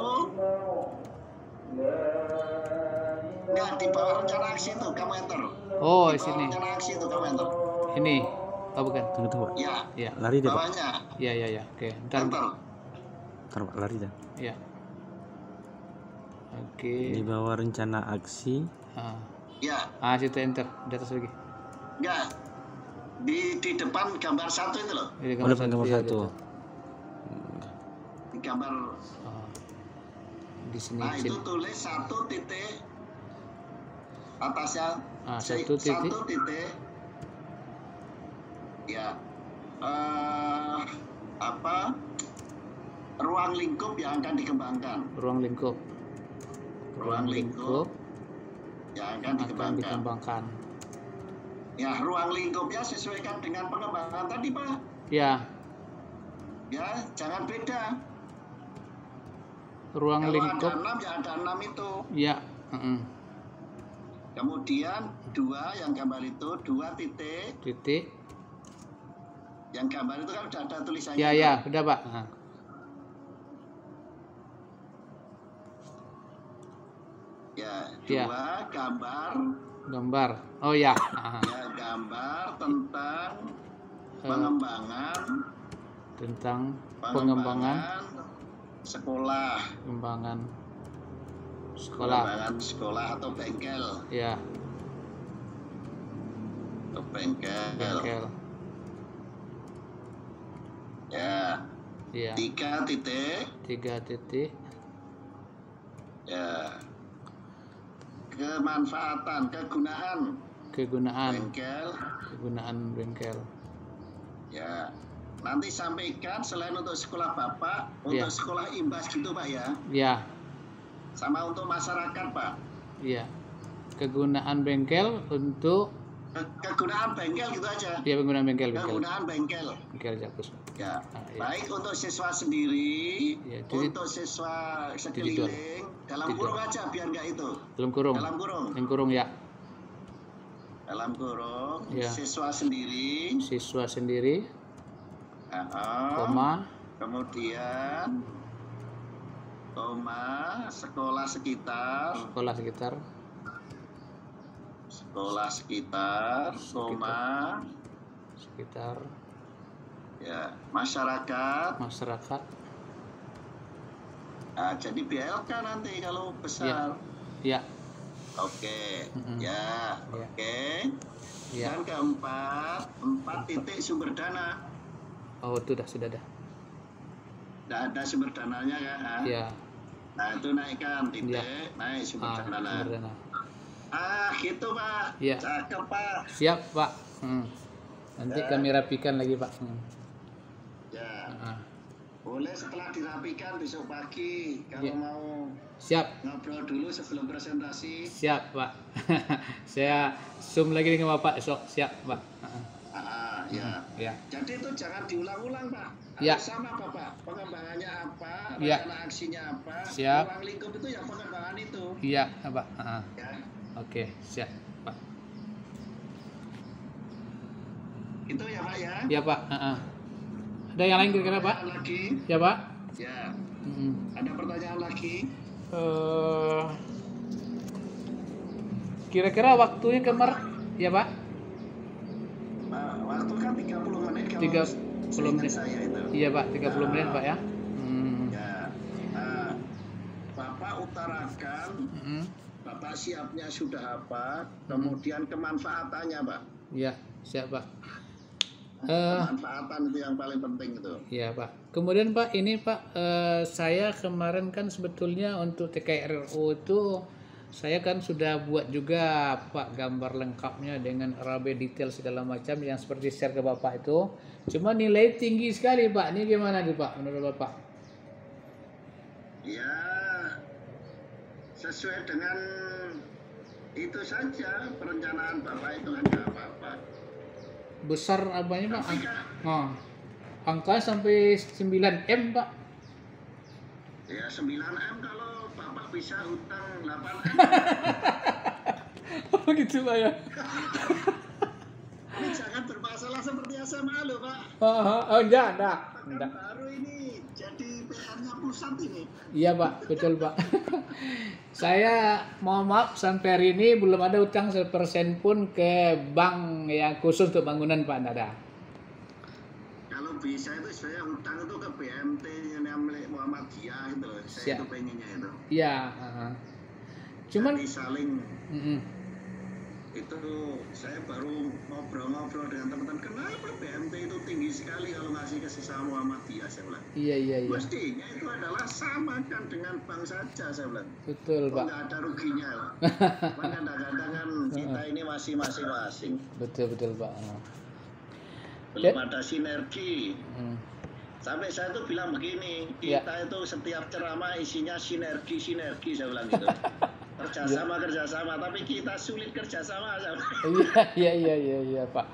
enggak di bawah rencana aksi itu kamu enter. Oh, di Di bawah sini. rencana aksi itu kamu enter. Ini. Oh, bukan. Tunggu, Pak. Ya. Ya. Lari deh, Pak. Bawahnya. Ya. Oke, ntar. Enter. Ntar, Pak, lari dah. Ya. Oke. Di bawah rencana aksi. Ya. Situ enter. Di atas lagi. Enggak. Di depan gambar satu itu loh. Ini Oh, depan gambar ya, satu. gitu. Di gambar. Di sini. Nah, itu tulis 1 titik atasnya. 1 titik. 1 titik. Ya. Ruang lingkup yang akan dikembangkan. Ruang lingkup. Ruang lingkup yang akan dikembangkan. Ya, ruang lingkupnya sesuaikan dengan pengembangan tadi, Pak. Ya. Ya, jangan beda. Ruang Kalau lingkup. ada 6 ya ada 6 itu. Ya. Kemudian 2 yang gambar itu 2 titik. Titik. Yang gambar itu kan sudah ada tulisannya. Ya, udah, Pak. Ya, 2 Ya. gambar. Oh ya. Ya, gambar tentang pengembangan sekolah. Pengembangan sekolah atau bengkel. Ya. Atau bengkel. Ya. Ya. 3 titik. 3 titik. Ya. Kegunaan bengkel. Ya. Nanti sampaikan selain untuk sekolah Bapak, untuk sekolah imbas gitu, Pak ya. Ya. Sama untuk masyarakat, Pak. Iya. Kegunaan bengkel untuk kegunaan bengkel gitu aja. Iya, kegunaan bengkel. Kegunaan bengkel. Bengkel Jakus. Ya. Iya. Baik untuk siswa sendiri, Ya, untuk siswa sekeliling, dalam kurung aja biar enggak itu. Dalam kurung. Dalam kurung ya. Dalam kurung. Ya. Siswa sendiri. Koma. Kemudian sekolah sekitar. Sekitar. Ya, masyarakat. Nah, jadi BLK nanti kalau besar. Ya. Oke. Ya. Oke. Ya. Dan keempat, 4 titik sumber dana. Oh, itu sudah dah. Tidak ada sumber dananya ya. Ya. Nah, itu naikkan titik, naik sumber dana. Gitu, Pak. Ya. Cakep, Pak. Siap, Pak. Nanti kami rapikan lagi, Pak. Ya. Boleh setelah dirapikan besok pagi kalau mau. Siap. Ngobrol dulu sebelum presentasi. Siap, Pak. Saya zoom lagi dengan Bapak esok. Siap, Pak. Ya. Jadi itu jangan diulang-ulang, Pak. Ya. Sama, Bapak. Pengembangannya apa, Ya. rencana aksinya apa. Siap. Ruang lingkup itu yang pengembangan itu. Iya, Pak. Ya. Oke, siap, Pak. Itu ya, Pak ya. Ya, Pak. Ada yang lain kira-kira, Pak? Pertanyaan lagi? Ya, Pak. Ya. Ada pertanyaan lagi? Kira-kira waktunya kemarin, ya, Pak? Waktu kan 30 menit. 30 menit. Saya itu. Iya, Pak. 30 menit, Pak ya. Ya. Bapak utarakan, Mm-mm. Bapak siapnya sudah apa, kemudian kemanfaatannya, Pak. Ya, siap Pak. Kemanfaatan itu yang paling penting itu. Ya Pak. Kemudian Pak, ini Pak, saya kemarin kan sebetulnya untuk TKRO itu saya kan sudah buat juga Pak gambar lengkapnya dengan rabe detail segala macam yang seperti share ke Bapak itu. Cuma nilai tinggi sekali Pak. Ini gimana nih Pak menurut Bapak? Ya, sesuai dengan itu saja perencanaan Bapak itu kan nggak apa-apa. Besar apanya Pak? Tapi kan, Oh, angka sampai 9M Pak. ya 9M kalau Bapak bisa hutang 8M. Oh gitu Pak ya. Ini jangan bermasalah seperti SMA loh, Pak. Oh enggak. Kan baru ini jadi PR-nya pusat ini. Iya Pak, betul Pak. Saya mohon maaf sampai hari ini belum ada utang 1% pun ke bank yang khusus untuk bangunan Pak, nggak ada. Kalau bisa itu saya hutang itu ke BMT yang milik Muhammadiyah itu. Saya Siap. itu pengennya itu. Iya. Cuman, Jadi saling mm-mm. itu saya baru ngobrol-ngobrol dengan teman-teman. Kenapa BMT itu tinggi sekali kalau ngasih ke sesama Muhammadiyah, saya bilang. Iya. Mestinya itu adalah samakan dengan bank saja, saya bilang. Betul Kok Pak. nggak ada ruginya, Pak. Kan kadang-kadang kan kita ini masih masing-masing. Betul Pak. Belum ada sinergi. Mm. Sampai saya tuh bilang begini, Ya. kita itu setiap ceramah isinya sinergi, saya bilang gitu. Kerjasama, tapi kita sulit kerjasama, saya bilang. Iya Pak.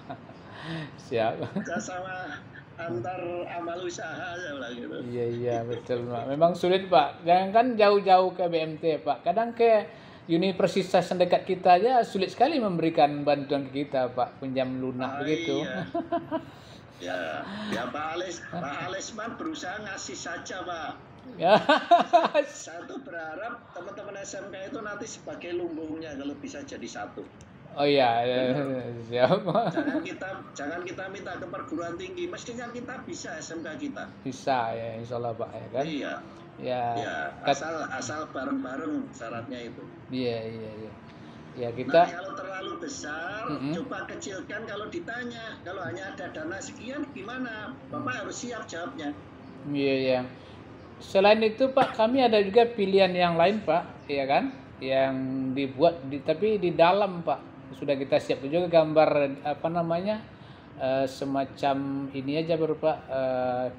Siap. Kerjasama antar amal usaha, saya bilang gitu. Iya betul Pak. Memang sulit Pak. Jangankan jauh-jauh ke BMT Pak. Kadang ke universitas yang dekat kita aja sulit sekali memberikan bantuan ke kita Pak, pinjam lunak begitu. Iya. Ya Pak Alisman berusaha ngasih saja, Pak. Ya. Saya tuh berharap teman-teman SMK itu nanti sebagai lumbungnya kalau bisa jadi satu. Oh iya, siap. Jangan kita minta ke perguruan tinggi, mestinya kita bisa SMK kita. Bisa ya, insya Allah Pak ya kan. Iya. Ya. Ya, asal bareng-bareng syaratnya itu. Iya. Ya Nah, kita. kalau terlalu besar, coba kecilkan. Kalau ditanya, kalau hanya ada dana sekian gimana? Bapak harus siap jawabnya. Iya. Selain itu Pak, kami ada juga pilihan yang lain Pak, ya kan? Yang dibuat tapi di dalam Pak. Sudah kita siap juga gambar apa namanya? Semacam ini aja berupa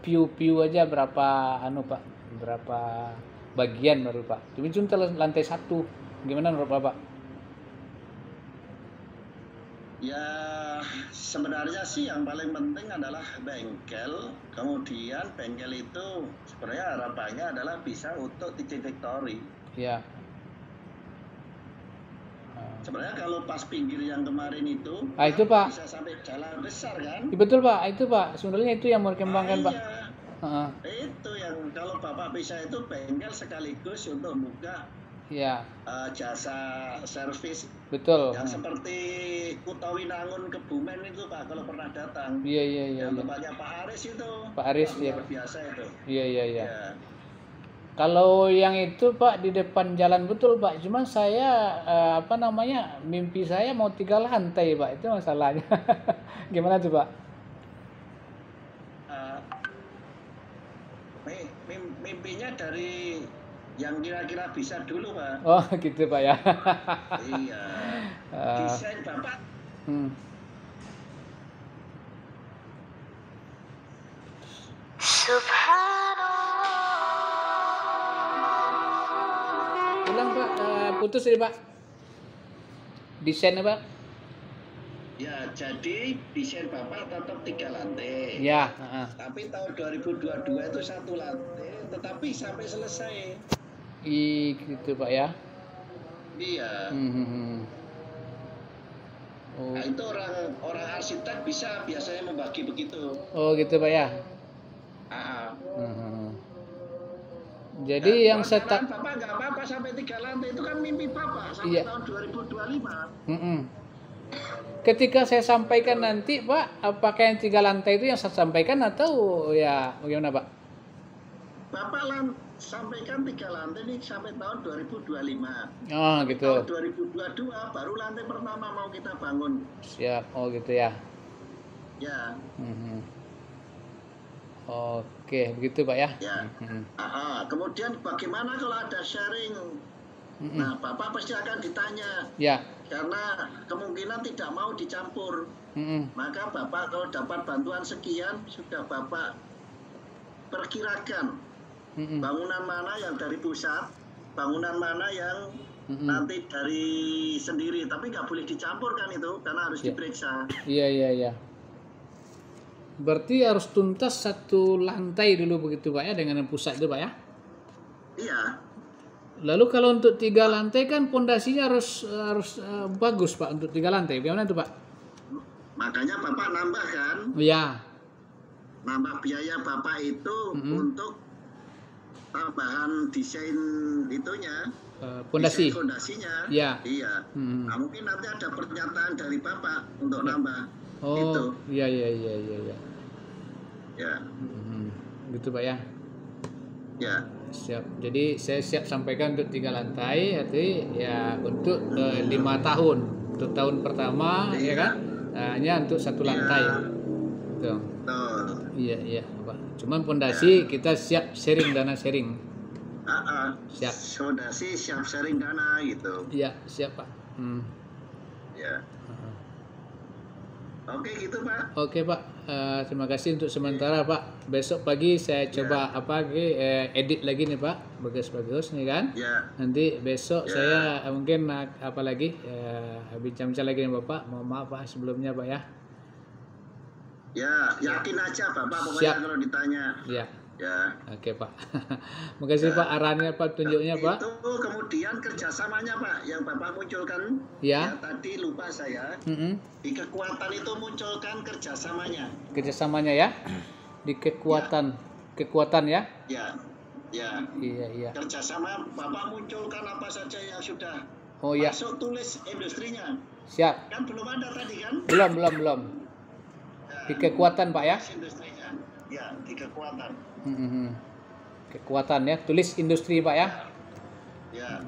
piu-piu aja berapa Pak? Berapa bagian baru Pak. Cuma lantai 1. Gimana menurut Bapak? Ya, sebenarnya sih yang paling penting adalah bengkel. Kemudian bengkel itu sebenarnya harapannya adalah bisa untuk titik victory. Ya. Sebenarnya kalau pas pinggir yang kemarin itu, Itu Pak. bisa sampai jalan besar kan? Betul Pak, itu Pak. Sebenarnya itu yang mau dikembangkan Pak. Iya. Itu yang kalau Bapak bisa itu bengkel sekaligus untuk buka Ya. Jasa servis. Betul. Yang seperti Kutawinangun Kebumen itu Pak, kalau pernah datang. Iya. Yang tempatnya Pak Aris itu. Pak Aris ya. Luar biasa itu. Iya. Ya. Kalau yang itu Pak di depan jalan betul Pak. Cuman saya apa namanya mimpi saya mau 3 lantai Pak. Itu masalahnya. Gimana tuh Pak? Mimpinya dari yang kira-kira bisa dulu Pak. Oh gitu Pak ya. Iya. Desain Bapak. Ulang Pak, putus ya Pak. Desainnya Pak? Ya, jadi desain Bapak tetap 3 lantai. Ya. Tapi tahun 2022 itu 1 lantai, tetapi sampai selesai. Gitu Pak ya. Iya. Oh. Nah, itu orang arsitek bisa biasanya membagi begitu. Oh gitu Pak ya. Jadi Dan yang setak Bapak nggak apa-apa sampai 3 lantai itu kan mimpi Bapak sampai tahun 2025. Ketika saya sampaikan nanti Pak, apakah yang 3 lantai itu yang saya sampaikan atau ya bagaimana Pak? Bapak sampaikan 3 lantai ini sampai tahun 2025. Oh gitu. Tahun 2022 baru lantai pertama mau kita bangun. Siap. Oh gitu ya. Ya. Mhm. Oke, begitu Pak ya. Ya. Mhm. Kemudian bagaimana kalau ada sharing? Mhm. Nah, Bapak pasti akan ditanya. Ya. Karena kemungkinan tidak mau dicampur. Mhm. Maka Bapak kalau dapat bantuan sekian, sudah Bapak perkirakan Mhm. bangunan mana yang dari pusat, bangunan mana yang nanti dari sendiri. Tapi nggak boleh dicampur kan itu, karena harus diperiksa. Iya. Berarti harus tuntas 1 lantai dulu begitu Pak ya, dengan yang pusat itu Pak ya? Iya. Lalu kalau untuk 3 lantai kan pondasinya harus bagus Pak untuk 3 lantai. Bagaimana itu Pak? Makanya Bapak nambah kan? Iya. Nambah biaya Bapak itu untuk tambahan desain itunya. Pondasi. Desain fondasinya. Iya. Iya. Nah, mungkin nanti ada pernyataan dari Bapak untuk nambah. Oh, Gitu. iya. Ya. Gitu Pak ya. Ya. Siap. Jadi saya siap sampaikan untuk 3 lantai, arti ya untuk 5 tahun. Untuk tahun pertama ya kan, hanya untuk 1 lantai. Gitu. Betul. Iya Pak. Cuman pondasi kita siap sharing, dana sharing. Siap. Fondasi siap sharing dana gitu. Iya siap Pak. Ya. Oke gitu Pak. Oke Pak. Terima kasih untuk sementara Pak. Besok pagi saya coba edit lagi nih Pak, bagus nih kan. Ya. Nanti besok saya mungkin bincang-bincang lagi dengan Bapak. Mohon maaf Pak sebelumnya Pak ya. Ya, yakin aja Bapak pokoknya Siap. kalau ditanya. Ya. Ya. Oke Pak. Makasih Pak arahannya Pak, tunjuknya Pak. Itu kemudian kerjasamanya Pak yang Bapak munculkan. Ya. Tadi lupa saya. Di kekuatan itu munculkan kerjasamanya. Kerjasamanya ya. Di kekuatan ya. Ya. Iya. Kerjasama Bapak munculkan apa saja yang sudah masuk, tulis industrinya. Siap. Kan belum ada tadi kan? Belum. Di kekuatan Pak ya. Industrinya. Ya, di kekuatan. Kekuatan ya, tulis industri Pak ya. Ya.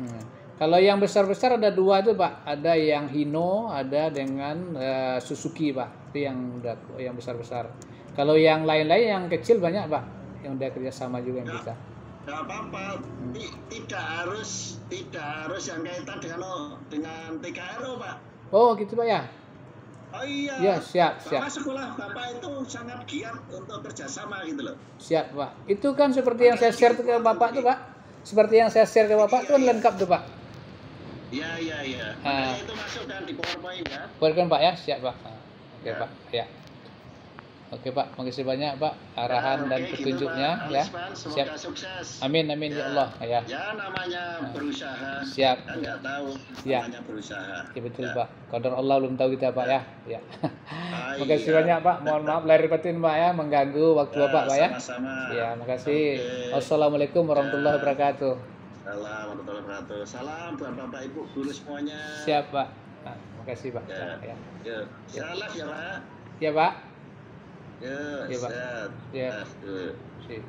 Kalau yang besar-besar ada 2 itu Pak, ada yang Hino, ada dengan Suzuki Pak, itu yang besar-besar. Kalau yang lain-lain yang kecil banyak Pak, yang udah kerjasama juga yang kita. Nggak apa-apa, tidak harus yang kaitan dengan TKRO Pak. Oh gitu Pak ya. Oh iya. Ya siap. Bapak sekolah Bapak itu sangat giat untuk kerjasama gitu loh. Siap Pak. Itu kan seperti yang saya share ke Bapak tuh Pak. Seperti yang saya share ke Bapak itu kan lengkap tuh Pak. Iya. Makanya itu masuk kan di PowerPoint ya. Boleh Pak ya, siap Pak. Oke Pak, ya. Oke Pak, makasih banyak Pak arahan dan petunjuknya gitu, ya. Semoga sukses. Amin ya Allah ya. Ya namanya berusaha. Siap. Kan nggak tahu namanya berusaha. Ya betul Pak. Qadar Allah belum tahu kita Pak ya. Makasih Iya. banyak Pak. Mohon maaf lahir batin Pak ya, mengganggu waktu Bapak Pak ya. Sama-sama. Ya, makasih. Wassalamualaikum warahmatullahi wabarakatuh. Salam warahmatullahi wabarakatuh. Salam buat Bapak Ibu guru semuanya. Siap Pak. Nah, makasih Pak. Ya. Salam ya Pak. Ya Pak. Ya, Pak. sehat. Ya. Sehat. Sip.